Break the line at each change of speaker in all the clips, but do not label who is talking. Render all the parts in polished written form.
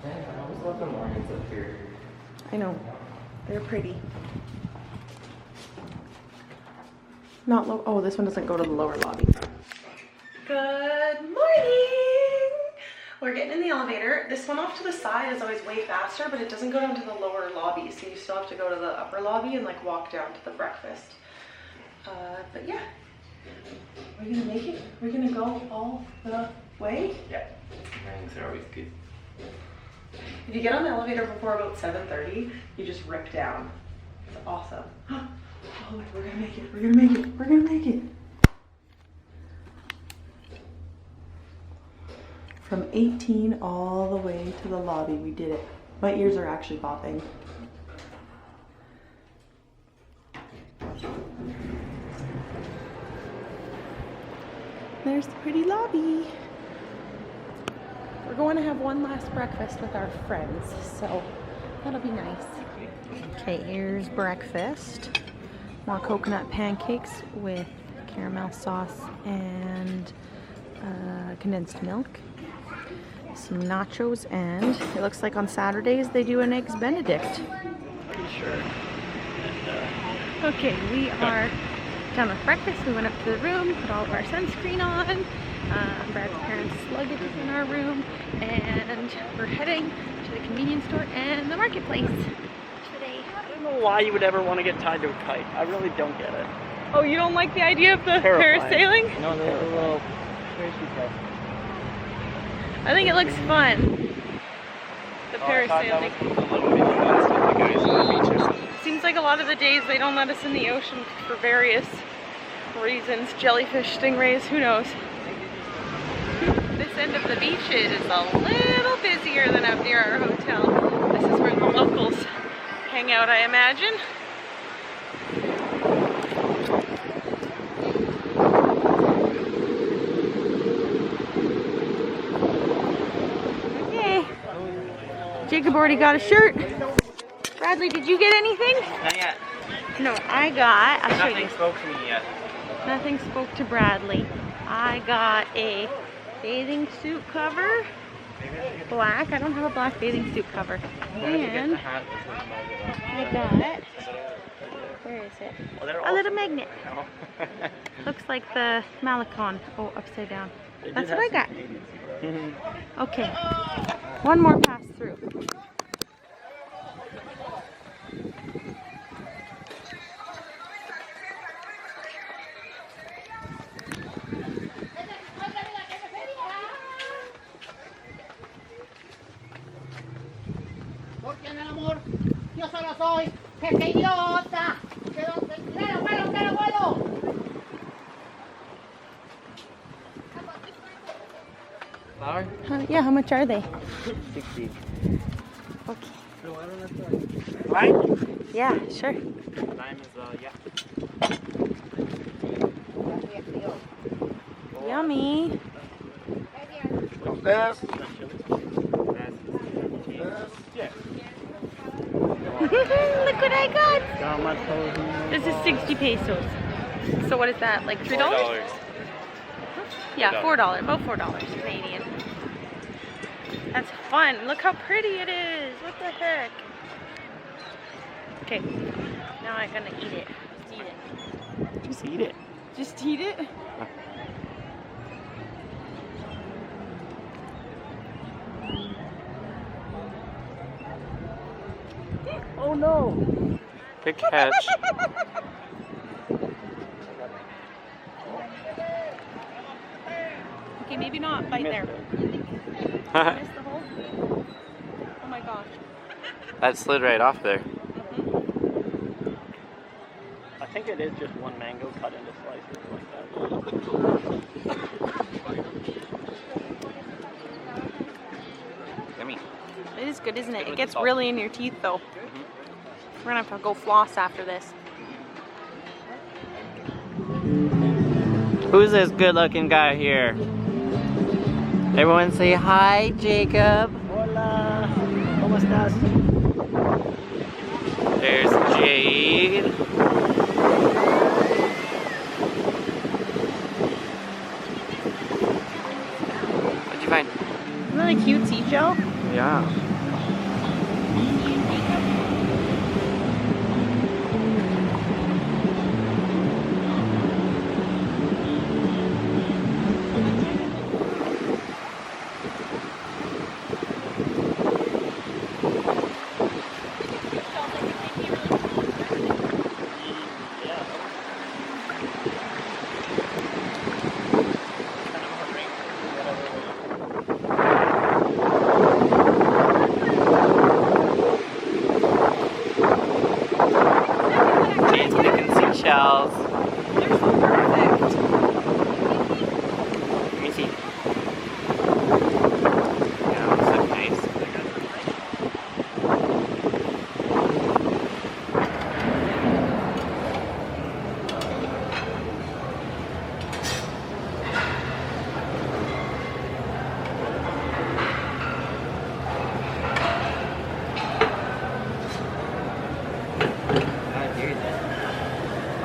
I always love the mornings up here.
I know. They're pretty. Not low. Oh, this one doesn't go to the lower lobby. Good morning! We're getting in the elevator. This one off to the side is always way faster, but it doesn't go down to the lower lobby, so you still have to go to the upper lobby and like walk down to the breakfast. But yeah. We're gonna make it? We're gonna go all the way?
Yeah. Mornings are always good.
If you get on the elevator before about 7:30, you just rip down. It's awesome. Oh, we're gonna make it. We're gonna make it. We're gonna make it. From 18 all the way to the lobby, we did it. My ears are actually popping. There's the pretty lobby. We're going to have one last breakfast with our friends, so that'll be nice. Okay, here's breakfast. More coconut pancakes with caramel sauce and condensed milk. Some nachos, and it looks like on Saturdays they do an Eggs Benedict.
Pretty sure.
Okay, we are done with breakfast. We went up to the room, put all of our sunscreen on. Brad's parents' luggage is in our room, and we're heading to the convenience store and the marketplace today.
I don't know why you would ever want to get tied to a kite. I really don't get it.
Oh, you don't like the idea of the parasailing?
No, the little parachute stuff.
I think it looks fun. The parasailing. Seems like a lot of the days they don't let us in the ocean for various reasons. Jellyfish, stingrays, who knows. This end of the beach is a little busier than up near our hotel. This is where the locals hang out, I imagine. Okay. Jacob already got a shirt. Bradley, did you get anything?
Not yet.
No, I got. I'll show you.
Nothing spoke to me yet.
Nothing spoke to Bradley. I got a bathing suit cover. Black. I don't have a black bathing suit cover. And I got, where is it? A little magnet. Looks like the Malecon. Oh, upside down. That's what I got. Okay. One more pass through.
Porque mi amor, yo solo soy jefe idiota. ¡Claro, vuelo!
Flower?
Yeah, how much are they?
60.
Okay.
Right?
Yeah, sure.
Lime is, yeah.
Yummy.
This.
Look what I got.
How much?
This is 60 pesos. So what is that, like $3? Yeah, $4. About $4 Canadian. That's fun. Look how pretty it is. What the heck? Okay, now I'm gonna eat it. Just eat it.
Just
Just eat
eat it.
it?
Oh no!
Good catch.
Okay, maybe not. Bite there. Missed the hole? Oh my gosh.
That slid right off there.
I think it is just one mango cut into slices like that.
Yummy.
It is good, isn't it? It gets really in your teeth though. We're gonna have to go floss after this.
Who's this good-looking guy here? Everyone say hi, Jacob.
Hola. ¿Cómo estás?
There's Jade. What'd you find?
Really cute seashell.
Yeah.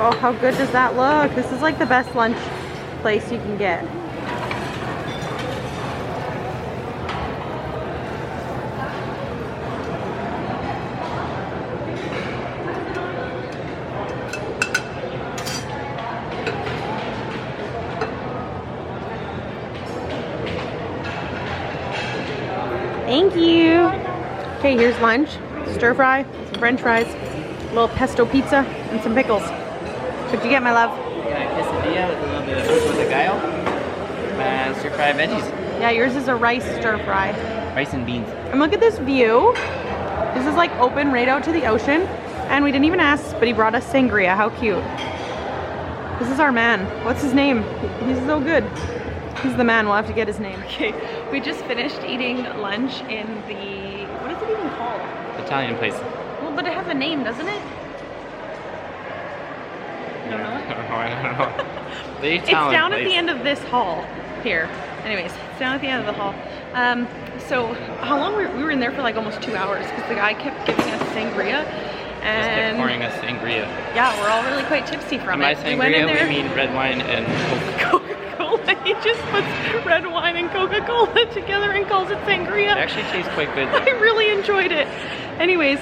Oh, how good does that look? This is like the best lunch place you can get. Thank you. Okay, here's lunch. Stir fry, some french fries, a little pesto pizza, and some pickles. What'd you get, my love?
I got a quesadilla with a little bit of pico de gallo and stir fry veggies.
Yeah, yours is a rice stir fry.
Rice and beans.
And look at this view. This is like open right out to the ocean. And we didn't even ask, but he brought us sangria. How cute. This is our man. What's his name? He's so good. He's the man. We'll have to get his name. Okay, we just finished eating lunch in the, what is it even called?
Italian place.
Well, but it has a name, doesn't it? You don't know it?
I don't know. The
It's
Italian
down
place.
at the end of this hall here. Anyways, it's down at the end of the hall. So how long we were in there for like almost 2 hours because the guy kept giving us sangria.
Just kept
And
pouring us sangria.
yeah, we're all really quite tipsy from
And by
it. We went in
sangria,
there.
we mean red wine and
Coca-Cola. He just puts red wine and Coca-Cola together and calls it sangria.
It actually tastes quite good.
I really enjoyed it. Anyways,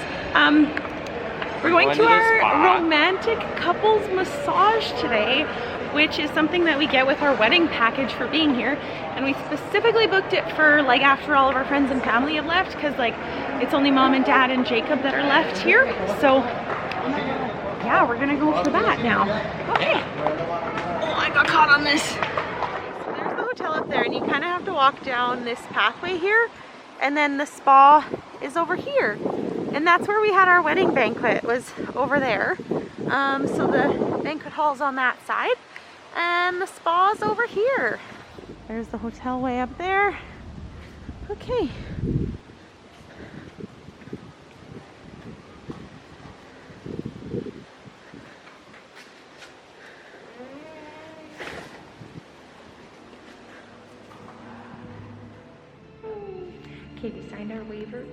we're going to
to the
our
spa.
romantic couples massage today, which is something that we get with our wedding package for being here. And we specifically booked it for like after all of our friends and family have left, because like it's only mom and dad and Jacob that are left here. So yeah, we're gonna go for that now. Okay. Oh, I got caught on this. So there's the hotel up there, and you kind of have to walk down this pathway here, and then the spa is over here. And that's where we had our wedding banquet, was over there. So the banquet hall's on that side, and the spa's over here. There's the hotel way up there. Okay. Okay, we signed our waivers.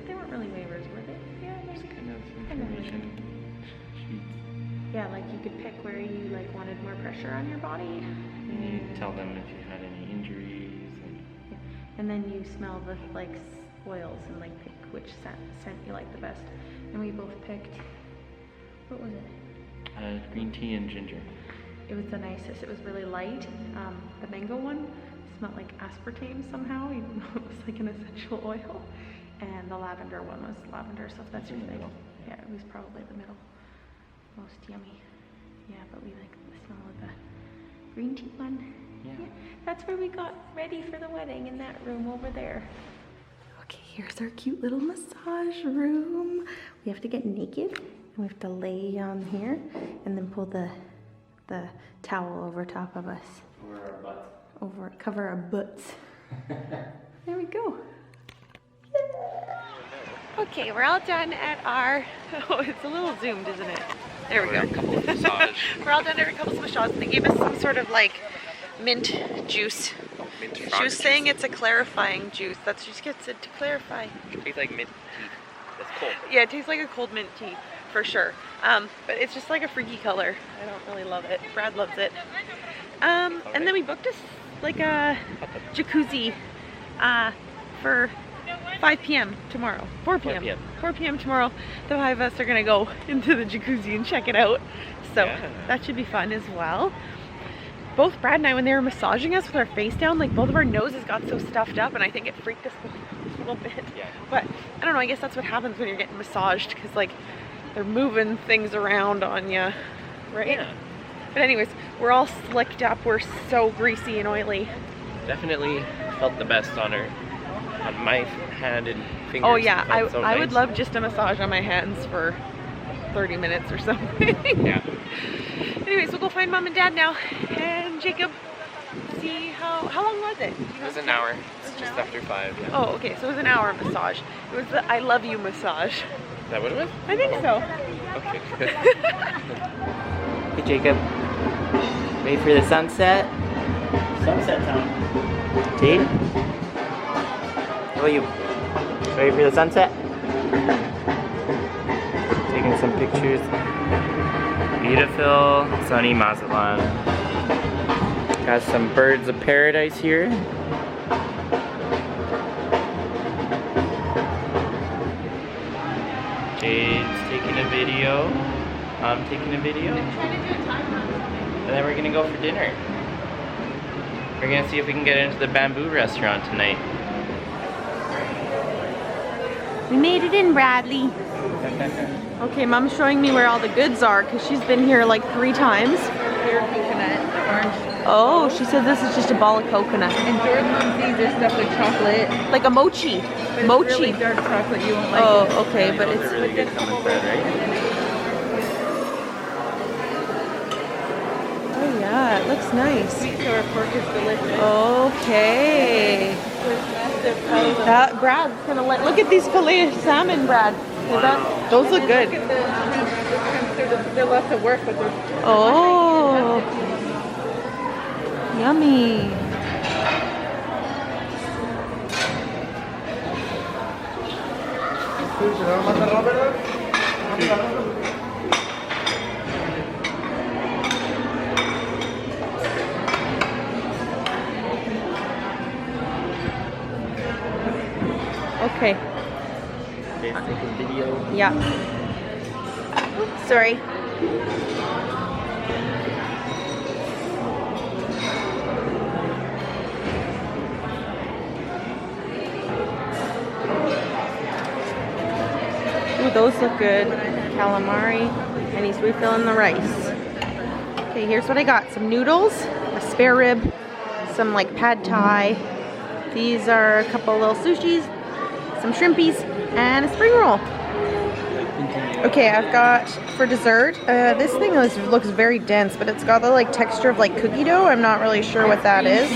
They weren't really waivers, were they? Yeah, there's
Kind of information sheets.
Yeah, like you could pick where you like wanted more pressure on your body.
And you tell them if you had any injuries.
And then you smell the like oils and like pick which scent you like the best. And we both picked, what was it?
Green tea and ginger.
It was the nicest. It was really light. The mango one smelled like aspartame somehow, even though it was like an essential oil. And the lavender one was lavender, so if that's your thing. Yeah, it was probably the middle. Most yummy. Yeah, but we like the smell of the green tea one.
Yeah.
That's where we got ready for the wedding, in that room over there. Okay, here's our cute little massage room. We have to get naked, and we have to lay on here, and then pull the towel over top of us.
Over our butts.
Cover our butts. There we go. Okay, we're all done at our, oh, it's a little zoomed, isn't it? There we go.
Massage.
We're all done at our couples massage, and they gave us some sort of like mint juice.
Mint
She
frog
was saying
juice.
it's a clarifying juice. That's what she gets it to clarify.
It tastes like mint tea. That's cold.
Yeah, it tastes like a cold mint tea, for sure. But it's just like a freaky color. I don't really love it. Brad loves it. And then we booked us like a jacuzzi for 5 p.m. tomorrow. 4 p.m.
4 p.m.
4 p.m. tomorrow. The 5 of us are gonna go into the jacuzzi and check it out. So
Yeah.
that should be fun as well. Both Brad and I, when they were massaging us with our face down, like both of our noses got so stuffed up, and I think it freaked us both out a little bit.
Yeah.
But I don't know, I guess that's what happens when you're getting massaged, because like they're moving things around on you, right?
Yeah.
But anyways, we're all slicked up. We're so greasy and oily.
Definitely felt the best on my hand and fingers.
Oh yeah,
It felt so
I would
nice.
love just a massage on my hands for 30 minutes or something.
Yeah.
Anyways, we'll go find mom and dad now, and Jacob, see how long was it?
It was an hour. It's
an
just
hour?
after 5. Yeah.
Oh, okay, so it was an hour massage. It was the I love you massage.
Is that what it was?
I think so.
Okay, good. Hey Jacob. Ready for the sunset?
Sunset time.
Jade? How about you? Ready for the sunset? Taking some pictures. Beautiful, sunny Mazatlan. Got some birds of paradise here. Jade's taking a video. I'm taking a video. And then we're gonna go for dinner. We're gonna see if we can get into the bamboo restaurant tonight.
We made it in, Bradley. Okay, Mom's showing me where all the goods are because she's been here like 3 times.
Clear coconut, orange.
Oh, she said this is just a ball of coconut.
And Jordan loves these. There's stuff with chocolate.
Like a mochi.
But
Mochi.
It's really dark chocolate. You won't like it.
Oh, okay, but it's...
really good coming bread, right?
Oh yeah, it looks nice.
Sweet sour pork is delicious.
Okay. That Brad's gonna look at these filet salmon, Brad. Those look good.
Look at the shrimp. They're left to work, but they're...
Oh. Yummy. Okay.
Okay, take a video.
Yeah. Oops, sorry. Ooh, those look good. Calamari. And he's refilling the rice. Okay, here's what I got. Some noodles, a spare rib, some like pad thai. These are a couple little sushis, some shrimpies, and a spring roll. Okay, I've got for dessert, this thing looks very dense, but it's got the like texture of like cookie dough. I'm not really sure what that is.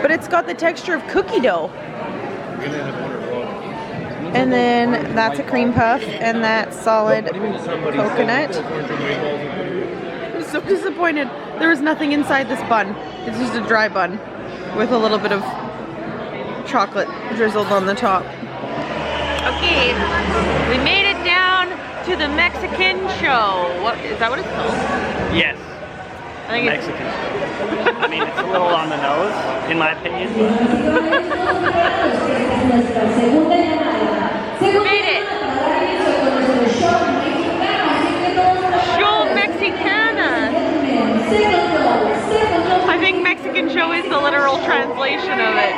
But it's got the texture of cookie dough. And then that's a cream puff, and that's solid coconut. I'm so disappointed. There was nothing inside this bun. It's just a dry bun with a little bit of chocolate drizzled on the top. Okay, we made it down to the Mexican show. What is that? What it's called?
Yes.
I think it's
Mexican. I mean, it's a little on the nose, in my opinion.
We made it. Show Mexicana. I think Mexican show is the literal translation of it.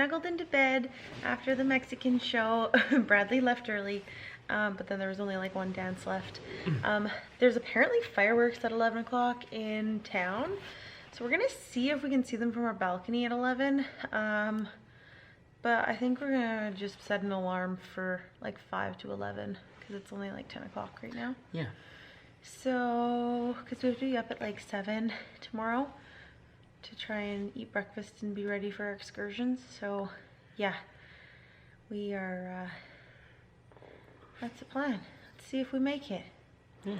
snuggled into bed after the Mexican show. Bradley left early, but then there was only like one dance left. There's apparently fireworks at 11 o'clock in town. So we're gonna see if we can see them from our balcony at 11. But I think we're gonna just set an alarm for like 5 to 11 because it's only like 10 o'clock right now.
Yeah.
So, because we have to be up at like 7 tomorrow to try and eat breakfast and be ready for our excursions. So, yeah, we are, that's the plan. Let's see if we make it.
Yeah.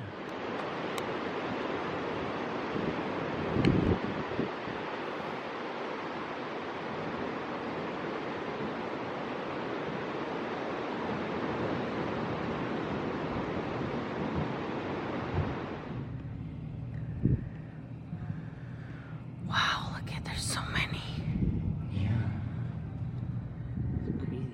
Wow, look at, there's so many.
Yeah. It's crazy.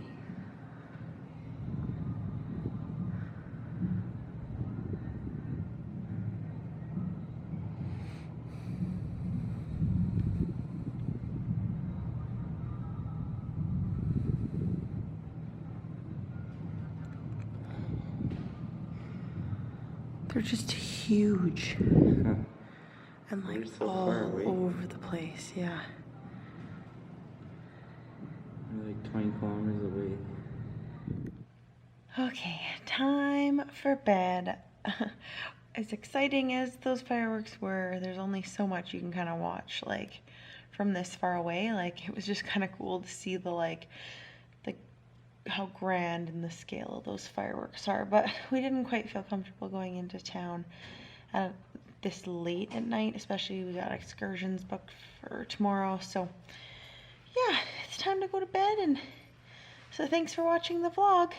They're just huge. And like
They're so
all
far away.
over the place, yeah.
We're like 20 kilometers away.
Okay, time for bed. As exciting as those fireworks were, there's only so much you can kind of watch, like, from this far away. Like, it was just kind of cool to see the, like, how grand and the scale of those fireworks are. But we didn't quite feel comfortable going into town this late at night, especially we got excursions booked for tomorrow. So, yeah, it's time to go to bed. And so thanks for watching the vlog.